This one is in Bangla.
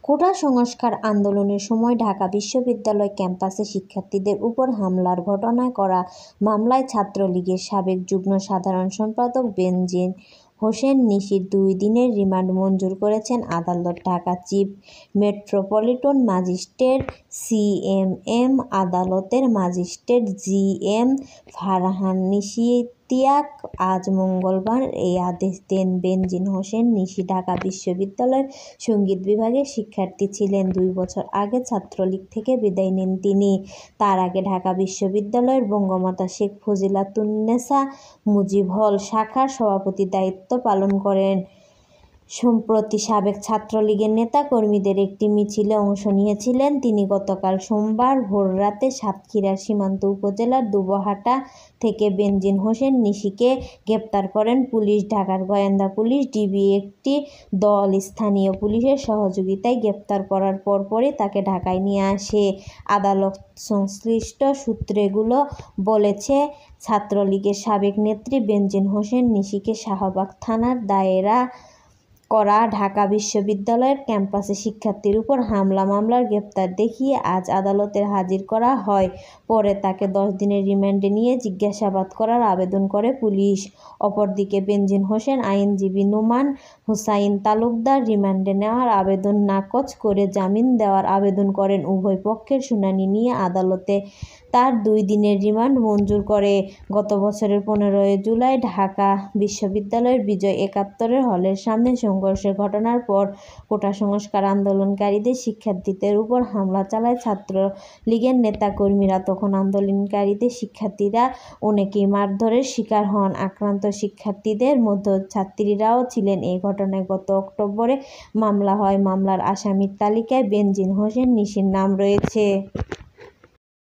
কোটা সংস্কার আন্দোলনের সময় ঢাকা বিশ্ববিদ্যালয় ক্যাম্পাসে শিক্ষার্থীদের উপর হামলার ঘটনায় করা মামলায় ছাত্রলীগের সাবেক যুগ্ম সাধারণ সম্পাদক বেনজির হোসেন নিশির 2 দিনের রিমান্ড মঞ্জুর করেছেন আদালত। Dhaka chief metropolitan magistrate CMM আদালতের ম্যাজিস্ট্রেট জিএম ফারহান নিশিতিয়াক আজ মঙ্গলবার এই আদেশ দেন। বেনজির হোসেন নিশি ঢাকা বিশ্ববিদ্যালয়ের সঙ্গীত বিভাগের শিক্ষার্থী ছিলেন। 2 বছর আগে ছাত্রলীগ থেকে বিদায় নেন তিনি। তার আগে ঢাকা বিশ্ববিদ্যালয়ের বঙ্গমাতা শেখ ফজিলাতুন্নেছা মুজিব হল শাখার সভাপতির দায়িত্ব পালন করেন। সম্প্রতি সাবেক ছাত্রলীগের নেতা-কর্মীদের একটি মিছিলে অংশ নিয়েছিলেন তিনি। গতকাল সোমবার ভোররাতে সাতক্ষীরার সীমান্ত উপজেলার দুবহাটা থেকে বেনজির হোসেন নিশিকে গ্রেপ্তার করেন পুলিশ। ঢাকার গোয়েন্দা পুলিশ ডিবি একটি দল স্থানীয় পুলিশের সহযোগিতায় গ্রেপ্তার করার পরপরই তাকে ঢাকায় নিয়ে আসে। আদালত সংশ্লিষ্ট সূত্রগুলো বলেছে, ছাত্রলীগের সাবেক নেত্রী বেনজির হোসেন নিশিকে শাহবাগ থানার দায়েরা করা ঢাকা বিশ্ববিদ্যালয়ের ক্যাম্পাসে শিক্ষার্থীর উপর হামলা মামলার গ্রেপ্তার দেখিয়ে আজ আদালতে হাজির করা হয়। পরে তাকে 10 দিনের রিমান্ডে নিয়ে জিজ্ঞাসাবাদ করার আবেদন করে পুলিশ। অপরদিকে বেনজির হোসেন আইনজীবী নোমান হুসাইন তালুকদার রিমান্ডে নেওয়ার আবেদন নাকচ করে জামিন দেওয়ার আবেদন করেন। উভয় পক্ষের শুনানি নিয়ে আদালতে তার 2 দিনের রিমান্ড মঞ্জুর করে। গত বছরের 15 জুলাই ঢাকা বিশ্ববিদ্যালয়ের বিজয় 71 হলের সামনে সংঘর্ষের ঘটনার পর কোটা সংস্কার আন্দোলনকারীদের শিক্ষার্থীদের উপর হামলা চালায় ছাত্রলীগের নেতাকর্মীরা। তখন আন্দোলনকারীদের শিক্ষার্থীরা অনেকেই মারধরের শিকার হন। আক্রান্ত শিক্ষার্থীদের মধ্যে ছাত্রীরাও ছিলেন। এই ঘটনায় গত অক্টোবরে মামলা হয়। মামলার আসামির তালিকায় বেনজির হোসেন নিশির নাম রয়েছে।